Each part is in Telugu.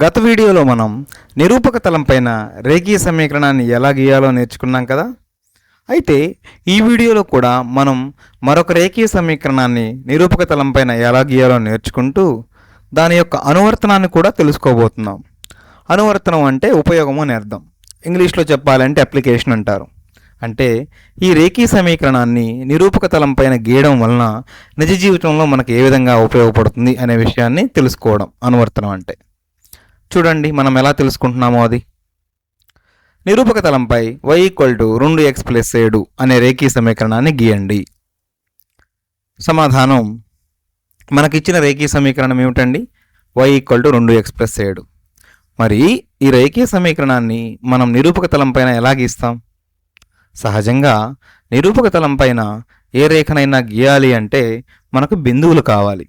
గత వీడియోలో మనం నిరూపక తలం పైన రేఖీయ సమీకరణాన్ని ఎలా గీయాలో నేర్చుకున్నాం కదా. అయితే ఈ వీడియోలో కూడా మనం మరొక రేఖీయ సమీకరణాన్ని నిరూపక తలం పైన ఎలా గీయాలో నేర్చుకుంటూ దాని యొక్క అనువర్తనాన్ని కూడా తెలుసుకోబోతున్నాం. అనువర్తనం అంటే ఉపయోగము అని అర్థం. ఇంగ్లీష్లో చెప్పాలంటే అప్లికేషన్ అంటారు. అంటే ఈ రేఖీయ సమీకరణాన్ని నిరూపక తలం పైన గీయడం వలన నిజ జీవితంలో మనకు ఏ విధంగా ఉపయోగపడుతుంది అనే విషయాన్ని తెలుసుకోవడం అనువర్తనం అంటే. చూడండి మనం ఎలా తెలుసుకుంటున్నామో అది. నిరూపక తలంపై y = 2x + 7 అనే రేఖీయ సమీకరణాన్ని గీయండి. సమాధానం మనకిచ్చిన రేఖీయ సమీకరణం ఏమిటండి? y = 2x + 7. మరి ఈ రేఖీయ సమీకరణాన్ని మనం నిరూపక తలంపైన ఎలా గీస్తాం? సహజంగా నిరూపక తలంపైన ఏ రేఖనైనా గీయాలి అంటే మనకు బిందువులు కావాలి.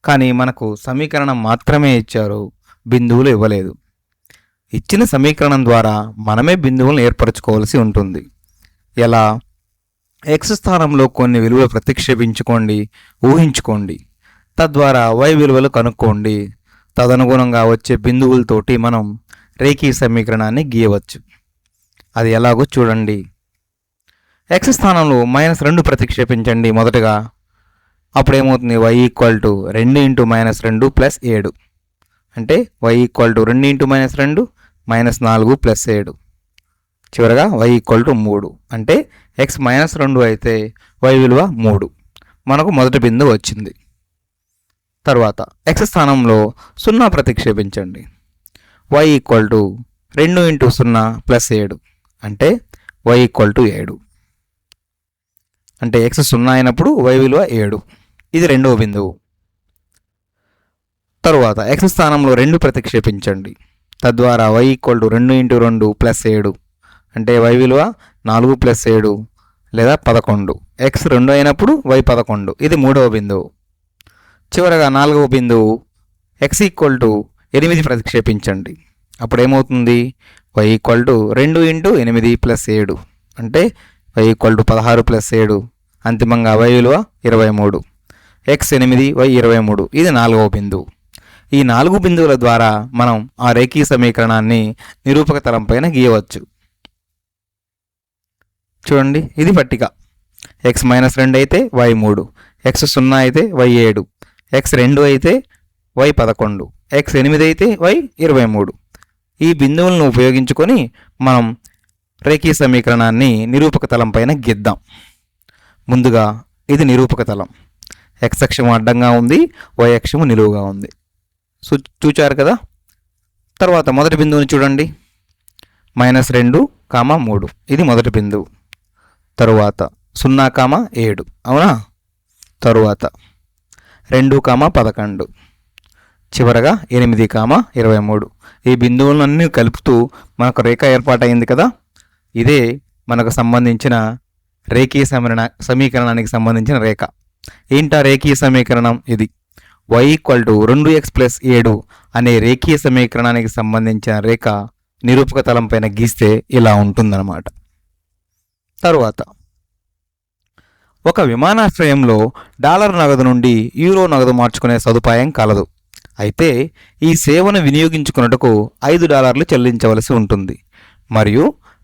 కానీ మనకు సమీకరణం మాత్రమే ఇచ్చారు, బిందువులు ఇవ్వలేదు. ఇచ్చిన సమీకరణం ద్వారా మనమే బిందువులను ఏర్పరచుకోవాల్సి ఉంటుంది. ఎలా? x స్థానంలో కొన్ని విలువలు ప్రతిక్షేపించుకోండి, ఊహించుకోండి. తద్వారా y విలువలు కనుక్కోండి. తదనుగుణంగా వచ్చే బిందువులతోటి మనం రేఖీయ సమీకరణాన్ని గీయవచ్చు. అది ఎలాగో చూడండి. x స్థానంలో -2 ప్రతిక్షేపించండి మొదటగా. అప్పుడేమవుతుంది? y = 2 × -2 + 7. అంటే y = 2 × -2 -4 + 7. చివరగా y = 3. అంటే x -2 అయితే y విలువ 3. మనకు మొదటి బిందువు వచ్చింది. తర్వాత x స్థానంలో 0 ప్రతిక్షేపించండి. y = 2 × 0 + 7. అంటే y = 7. అంటే x 0 అయినప్పుడు y విలువ 7. ఇది రెండవ బిందువు. తరువాత x స్థానంలో 2 ప్రతిక్షేపించండి. తద్వారా y = 2 × 2 + 7. అంటే y విలువ 4 + 7 లేదా 11. x 2 అయినప్పుడు y 11. ఇది మూడవ బిందువు. చివరగా నాలుగవ బిందువు x = 8 ప్రతిక్షేపించండి. అప్పుడు ఏమవుతుంది? y = 2 × 8 + 7. అంటే y = 16 + 7. అంతిమంగా y విలువ 23. x 8 y 23. ఇది నాలుగవ బిందువు. ఈ 4 బిందువుల ద్వారా మనం ఆ రేఖీయ సమీకరణాన్ని నిరూపక తలం పైన గీయవచ్చు. చూడండి, ఇది పట్టిక. x -2 అయితే y 3, x 0 అయితే y 7, x 2 అయితే y 11, x 8 అయితే y 23. ఈ బిందువులను ఉపయోగించుకొని మనం రేఖీయ సమీకరణాన్ని నిరూపక తలం పైన గీద్దాం. ముందుగా ఇది నిరూపక తలం. x అక్షం అడ్డంగా ఉంది, y అక్షము నిలువుగా ఉంది. చూచారు కదా. తర్వాత మొదటి బిందువుని చూడండి. -2, 3. ఇది మొదటి బిందువు. తరువాత 0, 7. అవునా? తరువాత 2, 11. చివరగా 8, 23. ఈ బిందువులన్నీ కలుపుతూ మనకు రేఖ ఏర్పాటైంది కదా. ఇదే మనకు సంబంధించిన రేఖీయ సమీకరణానికి సంబంధించిన రేఖ. ఏంటా రేఖీయ సమీకరణం? ఇది y = 2x + 7 అనే రేఖీయ సమీకరణానికి సంబంధించిన రేఖ నిరూపక తలం పైన గీస్తే ఇలా ఉంటుందన్నమాట. తరువాత ఒక విమానాశ్రయంలో డాలర్ నగదు నుండి యూరో నగదు మార్చుకునే సదుపాయం కలదు. అయితే ఈ సేవను వినియోగించుకున్నట్టుకు $5 చెల్లించవలసి ఉంటుంది. మరియు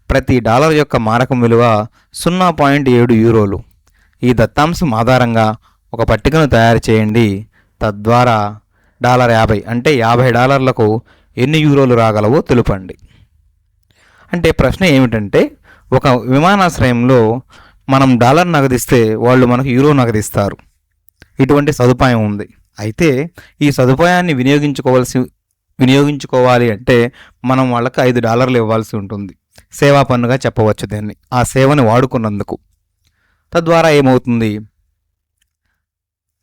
ప్రతి డాలర్ యొక్క మారకం విలువ 0.7 యూరోలు. ఈ దత్తాంశం ఆధారంగా ఒక పట్టికను తయారు చేయండి. తద్వారా $50 అంటే $50లకు ఎన్ని యూరోలు రాగలవో తెలుపండి. అంటే ప్రశ్న ఏమిటంటే, ఒక విమానాశ్రయంలో మనం డాలర్ నగదిస్తే వాళ్ళు మనకు యూరో నగదిస్తారు. ఇటువంటి సదుపాయం ఉంది. అయితే ఈ సదుపాయాన్ని వినియోగించుకోవాలి అంటే మనం వాళ్ళకి $5 ఇవ్వాల్సి ఉంటుంది. సేవా పన్నుగా చెప్పవచ్చు దీన్ని, ఆ సేవని వాడుకున్నందుకు. తద్వారా ఏమవుతుంది?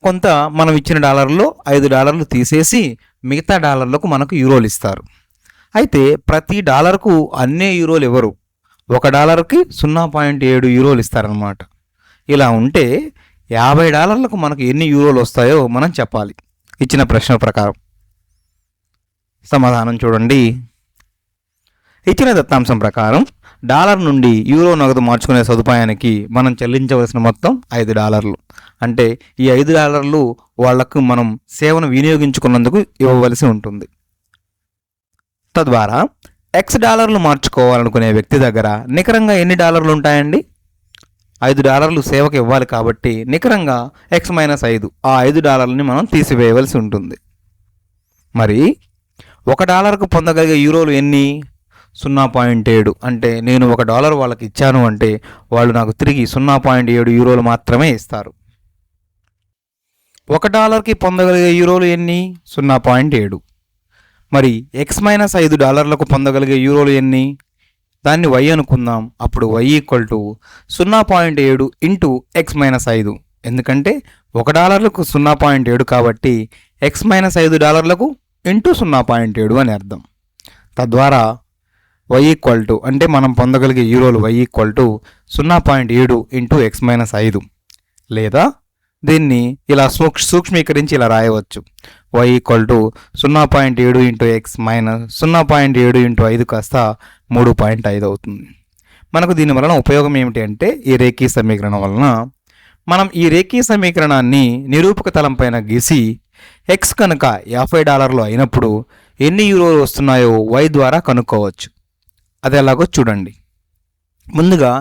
కొంత మనం ఇచ్చిన డాలర్లో $5 తీసేసి మిగతా డాలర్లకు మనకు యూరోలు ఇస్తారు. అయితే ప్రతి డాలర్కు అన్నే యూరోలు ఇవ్వరు. $1కి 0.7 యూరోలు ఇస్తారనమాట. ఇలా ఉంటే $50లకు మనకు ఎన్ని యూరోలు వస్తాయో మనం చెప్పాలి ఇచ్చిన ప్రశ్న ప్రకారం. సమాధానం చూడండి. ఇచ్చిన దత్తాంశం ప్రకారం డాలర్ నుండి యూరో నగదు మార్చుకునే సదుపాయానికి మనం చెల్లించవలసిన మొత్తం $5. అంటే ఈ $5 వాళ్లకు మనం సేవను వినియోగించుకున్నందుకు ఇవ్వవలసి ఉంటుంది. తద్వారా ఎక్స్ డాలర్లు మార్చుకోవాలనుకునే వ్యక్తి దగ్గర నికరంగా ఎన్ని డాలర్లు ఉంటాయండి? $5 సేవకు ఇవ్వాలి కాబట్టి నికరంగా x-5 ఆ $5 మనం తీసివేయవలసి ఉంటుంది. మరి $1కు పొందగలిగే యూరోలు ఎన్ని? 0.7. అంటే నేను $1 వాళ్ళకి ఇచ్చాను అంటే వాళ్ళు నాకు తిరిగి 0.7 యూరోలు మాత్రమే ఇస్తారు. $1కి పొందగలిగే యూరోలు ఎన్ని? 0.7. మరి $5 పొందగలిగే యూరోలు ఎన్ని? దాన్ని y అనుకుందాం. అప్పుడు y = 0.7 ఇంటూ x-5. ఎందుకంటే $1కు 0.7 కాబట్టి $5 ఇంటూ 0.7 అని అర్థం. తద్వారా y అంటే మనం పొందగలిగే యూరోలు y 0.7 ఇంటూ x-5. లేదా దీన్ని ఇలా సూక్ష్మీకరించి ఇలా రాయవచ్చు. y 0.7 into x minus 0.7 into 5 కాస్త 3.5 అవుతుంది. మనకు దీని వలన ఉపయోగం ఏమిటి అంటే ఈ రేఖీ సమీకరణం వలన మనం ఈ రేఖీ సమీకరణాన్ని నిరూపక తలం పైన గీసి x కనుక $50 అయినప్పుడు ఎన్ని యూరోలు వస్తున్నాయో y ద్వారా కనుక్కోవచ్చు. అది ఎలాగో చూడండి. ముందుగా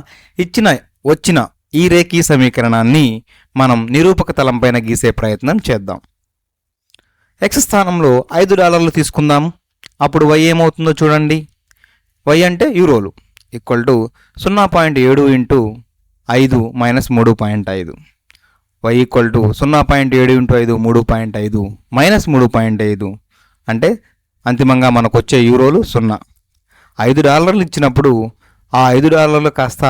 వచ్చిన ఈ రేఖీ సమీకరణాన్ని మనం నిరూపక తలం పైన గీసే ప్రయత్నం చేద్దాం. x స్థానంలో $5 తీసుకుందాం. అప్పుడు y ఏమవుతుందో చూడండి. y అంటే యూరోలు = 0.7 into 5 minus 3.5. y = 0.7 into 5 3.5 minus 3.5 అంటే అంతిమంగా మనకు వచ్చే యూరోలు 0. $5 ఇచ్చినప్పుడు ఆ $5 కాస్త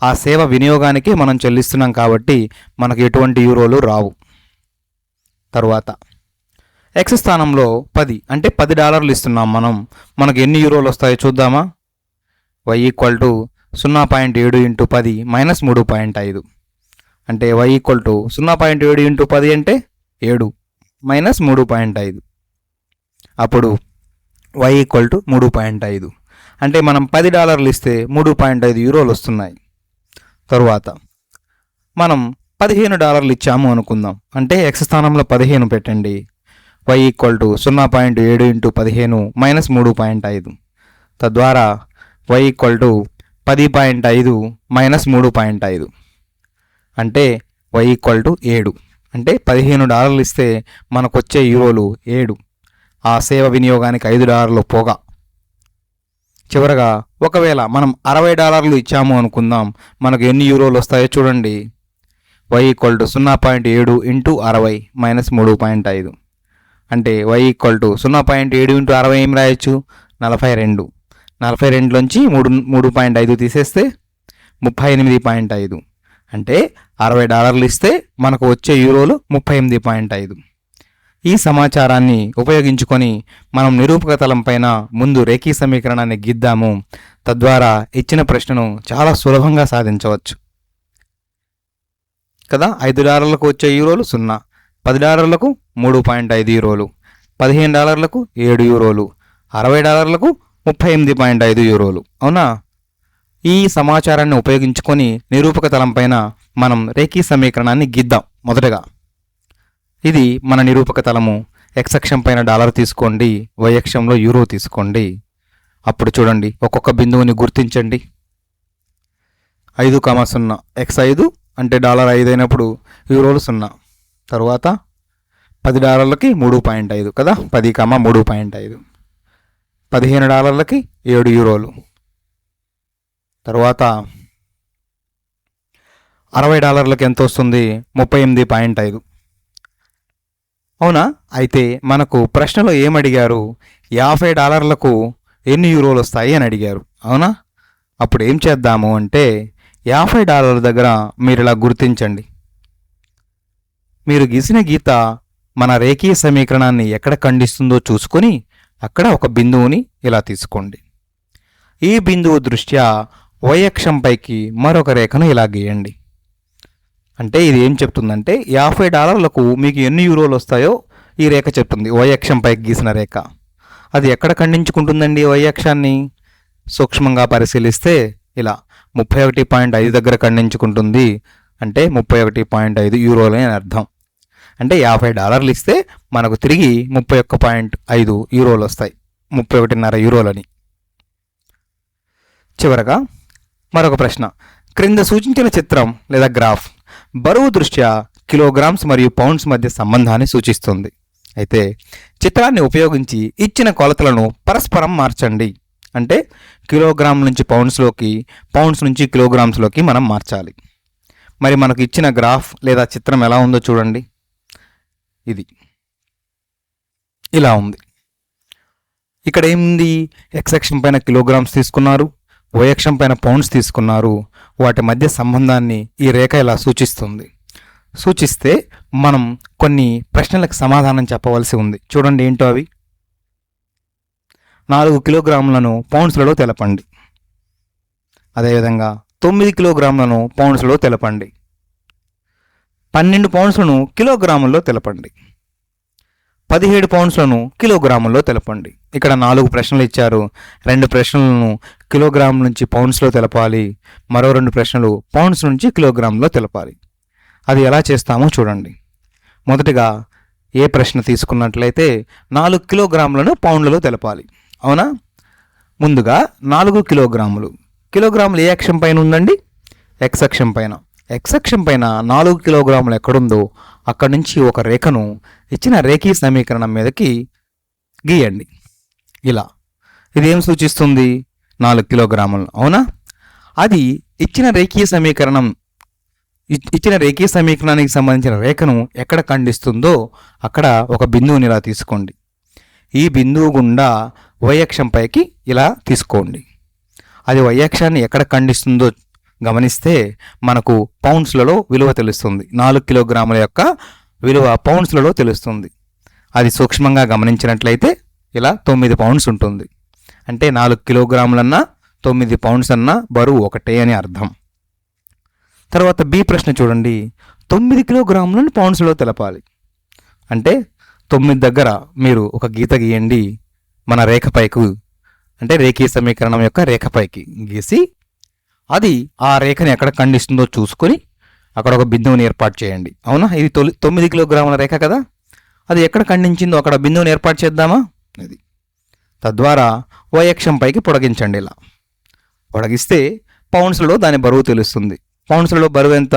ఆ సేవ వినియోగానికి మనం చెల్లిస్తున్నాం కాబట్టి మనకు ఎటువంటి యూరోలు రావు. తరువాత x స్థానంలో 10 అంటే $10 ఇస్తున్నాం మనం. మనకు ఎన్ని యూరోలు వస్తాయో చూద్దామా. y = 0.7 ఇంటూ 10 మైనస్ 3.5 అంటే y = 0.7 ఇంటూ 10 అంటే 7 మైనస్ 3.5. అప్పుడు y = 3.5 అంటే మనం $10 ఇస్తే 3.5 యూరోలు వస్తున్నాయి. తరువాత మనం $15 ఇచ్చాము అనుకుందాం. అంటే x స్థానంలో 15 పెట్టండి. y = 0.7 into 15 minus 3.5. తద్వారా y = 10.5 మైనస్ 3.5 అంటే y = 7. అంటే $15 ఇస్తే మనకు వచ్చే యూరోలు 7 ఆ సేవ వినియోగానికి $5 పోగా. చివరగా ఒకవేళ మనం $60 ఇచ్చాము అనుకుందాం. మనకు ఎన్ని యూరోలు వస్తాయో చూడండి. y = 0.7 ఇంటూ 60 మైనస్ 3.5 అంటే y = 0.7 ఇంటూ 60 ఏం రాయొచ్చు? 42. 42లోంచి 3.5 తీసేస్తే 38.5 అంటే $60 ఇస్తే మనకు వచ్చే యూరోలు 38.5. ఈ సమాచారాన్ని ఉపయోగించుకొని మనం నిరూపక తలం పైన ముందు రేఖీ సమీకరణాన్ని గీద్దాము. తద్వారా ఇచ్చిన ప్రశ్నను చాలా సులభంగా సాధించవచ్చు కదా. $5 వచ్చే యూరోలు 0, $10 3.5 యూరోలు, $15 7 యూరోలు, $60 38.5 యూరోలు. అవునా? ఈ సమాచారాన్ని ఉపయోగించుకొని నిరూపక తలం పైన మనం రేఖీ సమీకరణాన్ని గీద్దాం. మొదటగా ఇది మన నిరూపక తలము. x అక్షం పైన $, తీసుకోండి, y అక్షంలో యూరో తీసుకోండి. అప్పుడు చూడండి, ఒక్కొక్క బిందువుని గుర్తించండి. 5,0 x5 అంటే $5 అయినప్పుడు యూరోలు 0. తరువాత $10కి 3.5 కదా, 10,3.5. $15కి 7 యూరోలు. తరువాత $60కి ఎంత వస్తుంది? 38.5. అవునా? అయితే మనకు ప్రశ్నలో ఏమడిగారు? $50కు ఎన్ని యూరోలు వస్తాయి అని అడిగారు. అవునా? అప్పుడు ఏం చేద్దాము అంటే $50 దగ్గర మీరు ఇలా గుర్తించండి. మీరు గీసిన గీత మన రేఖీ సమీకరణాన్ని ఎక్కడ ఖండిస్తుందో చూసుకొని అక్కడ ఒక బిందువుని ఇలా తీసుకోండి. ఈ బిందువు దృష్ట్యా y అక్షంపైకి మరొక రేఖను ఇలా గీయండి. అంటే ఇది ఏం చెప్తుందంటే $50కు మీకు ఎన్ని యూరోలు వస్తాయో ఈ రేఖ చెప్తుంది. y అక్షంపైకి గీసిన రేఖ అది ఎక్కడ ఖండించుకుంటుందండి? y అక్షాన్ని సూక్ష్మంగా పరిశీలిస్తే ఇలా 31.5 దగ్గర ఖండించుకుంటుంది. అంటే 31.5 యూరోలు అని అర్థం. అంటే $50 ఇస్తే మనకు తిరిగి 31.5 యూరోలు వస్తాయి. 31.5 యూరోలని. చివరగా మరొక ప్రశ్న. క్రింద సూచించిన చిత్రం లేదా గ్రాఫ్ బరువు దృష్ట్యా కిలోగ్రామ్స్ మరియు పౌండ్స్ మధ్య సంబంధాన్ని సూచిస్తుంది. అయితే చిత్రాన్ని ఉపయోగించి ఇచ్చిన కొలతలను పరస్పరం మార్చండి. అంటే కిలోగ్రామ్ నుంచి పౌండ్స్లోకి, పౌండ్స్ నుంచి కిలోగ్రామ్స్లోకి మనం మార్చాలి. మరి మనకు ఇచ్చిన గ్రాఫ్ లేదా చిత్రం ఎలా ఉందో చూడండి. ఇది ఇలా ఉంది. ఇక్కడ ఏముంది? ఎక్స్ అక్షం పైన కిలోగ్రామ్స్ తీసుకున్నారు, వై అక్షం పైన పౌండ్స్ తీసుకున్నారు. వాటి మధ్య సంబంధాన్ని ఈ రేఖ ఇలా సూచిస్తుంది. సూచిస్తే మనం కొన్ని ప్రశ్నలకు సమాధానం చెప్పవలసి ఉంది. చూడండి ఏంటో అవి. 4 కిలోగ్రాములను పౌండ్స్లలో తెలపండి. అదేవిధంగా 9 కిలోగ్రాములను పౌండ్స్లో తెలపండి. 12 పౌండ్స్లను కిలోగ్రాముల్లో తెలపండి. 17 పౌండ్స్లను కిలోగ్రాముల్లో తెలపండి. ఇక్కడ 4 ప్రశ్నలు ఇచ్చారు. 2 ప్రశ్నలను కిలోగ్రాముల నుంచి పౌండ్స్లో తెలపాలి, మరో 2 ప్రశ్నలు పౌండ్స్ నుంచి కిలోగ్రాముల్లో తెలపాలి. అది ఎలా చేస్తామో చూడండి. మొదటిగా ఏ ప్రశ్న తీసుకున్నట్లయితే 4 కిలోగ్రాములను పౌండ్లలో తెలపాలి. అవునా? ముందుగా 4 కిలోగ్రాములు. కిలోగ్రాములు ఏ అక్షం పైన ఉందండి? ఎక్స్ అక్షం పైన. ఎక్స్ అక్షం పైన 4 కిలోగ్రాములు ఎక్కడుందో అక్కడి నుంచి ఒక రేఖను ఇచ్చిన రేఖీయ సమీకరణం మీదకి గీయండి. ఇలా. ఇది ఏం సూచిస్తుంది? 4 కిలోగ్రాములు. అవునా? అది ఇచ్చిన రేఖీయ సమీకరణానికి సంబంధించిన రేఖను ఎక్కడ ఖండిస్తుందో అక్కడ ఒక బిందువుని ఇలా తీసుకోండి. ఈ బిందువు గుండా వై అక్షం పైకి ఇలా తీసుకోండి. అది వై అక్షాన్ని ఎక్కడ ఖండిస్తుందో గమనిస్తే మనకు పౌండ్స్లలో విలువ తెలుస్తుంది. 4 కిలోగ్రాముల యొక్క విలువ పౌండ్స్లలో తెలుస్తుంది. అది సూక్ష్మంగా గమనించినట్లయితే ఇలా 9 పౌండ్స్ ఉంటుంది. అంటే 4 కిలోగ్రాములన్నా 9 పౌండ్స్ అన్నా బరువు ఒకటే అని అర్థం. తర్వాత బి ప్రశ్న చూడండి. 9 కిలోగ్రాములను పౌండ్స్లో తెలపాలి. అంటే 9 దగ్గర మీరు ఒక గీత గీయండి. మన రేఖపైకి, అంటే రేఖీయ సమీకరణం యొక్క రేఖపైకి గీసి అది ఆ రేఖని ఎక్కడ ఖండిస్తుందో చూసుకొని అక్కడ ఒక బిందువుని ఏర్పాటు చేయండి. అవునా? ఇది 9 కిలోగ్రాముల రేఖ కదా. అది ఎక్కడ ఖండించిందో అక్కడ బిందువుని ఏర్పాటు చేద్దామా? ఇది. తద్వారా వై అక్షం పైకి పొడిగించండి. ఇలా పొడిగిస్తే పౌండ్స్లో దాని బరువు తెలుస్తుంది. పౌండ్స్లో బరువు ఎంత?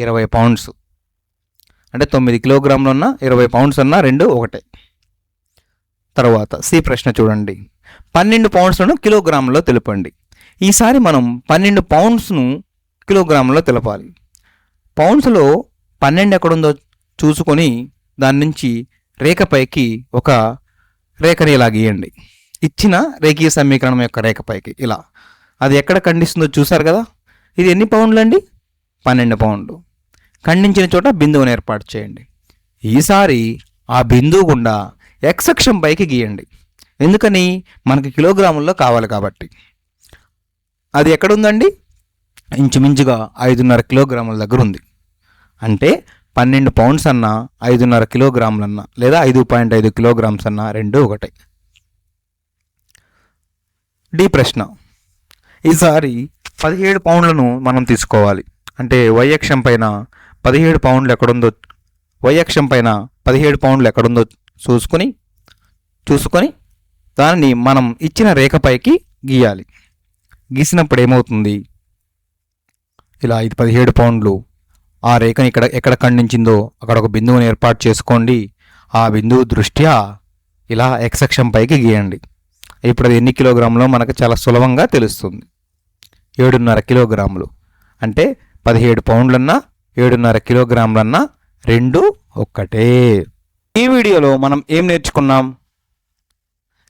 20 పౌండ్స్. అంటే 9 కిలోగ్రాములు ఉన్న 20 పౌండ్స్ అన్న రెండు ఒకటే. తర్వాత సి ప్రశ్న చూడండి. 12 పౌండ్స్లను కిలోగ్రాముల్లో తెలపండి. ఈసారి మనం 12 పౌండ్స్ను కిలోగ్రాముల్లో తెలపాలి. పౌండ్స్లో 12 ఎక్కడుందో చూసుకొని దాని నుంచి రేఖపైకి ఒక రేఖని ఇలా గీయండి. ఇచ్చిన రేఖీయ సమీకరణం యొక్క రేఖపైకి ఇలా. అది ఎక్కడ ఖండిస్తుందో చూసారు కదా. ఇది ఎన్ని పౌండ్లు అండి? 12 పౌండ్లు. ఖండించిన చోట బిందువుని ఏర్పాటు చేయండి. ఈసారి ఆ బిందువు గుండా ఎక్స్ అక్షం పైకి గీయండి. ఎందుకని? మనకి కిలోగ్రాముల్లో కావాలి కాబట్టి. అది ఎక్కడుందండి? ఇంచుమించుగా 5.5 కిలోగ్రాముల దగ్గర ఉంది. అంటే 12 పౌండ్స్ అన్నా 5.5 కిలోగ్రాములన్నా లేదా 5.5 కిలోగ్రామ్స్ అన్నా రెండు ఒకటే. డి ప్రశ్న. ఈసారి 17 పౌండ్లను మనం తీసుకోవాలి. అంటే వై అక్షం పైన 17 పౌండ్లు ఎక్కడుందో, వై అక్షం పైన 17 పౌండ్లు ఎక్కడుందో చూసుకొని దానిని మనం ఇచ్చిన రేఖపైకి గీయాలి. గీసినప్పుడు ఏమవుతుంది? ఇలా ఇది 17 పౌండ్లు. ఆ రేఖని ఎక్కడ ఖండించిందో అక్కడ ఒక బిందువుని ఏర్పాటు చేసుకోండి. ఆ బిందువు దృష్ట్యా ఇలా ఎక్స్ అక్షం పైకి గీయండి. ఇప్పుడు అది ఎన్ని కిలోగ్రాములో మనకు చాలా సులభంగా తెలుస్తుంది. 7.5 కిలోగ్రాములు. అంటే 17 పౌండ్లన్నా 7.5 కిలోగ్రాములన్నా రెండు ఒక్కటే. ఈ వీడియోలో మనం ఏం నేర్చుకున్నాం?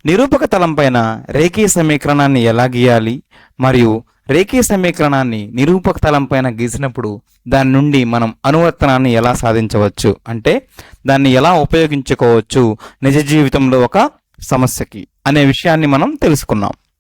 నిరూపక తలం పైన రేఖీయ సమీకరణాన్ని ఎలా గీయాలి, మరియు రేఖీయ సమీకరణాన్ని నిరూపక తలం పైన గీసినప్పుడు దాని నుండి మనం అనువర్తనాన్ని ఎలా సాధించవచ్చు, అంటే దాన్ని ఎలా ఉపయోగించుకోవచ్చు నిజ జీవితంలో ఒక సమస్యకి అనే విషయాన్ని మనం తెలుసుకున్నాం.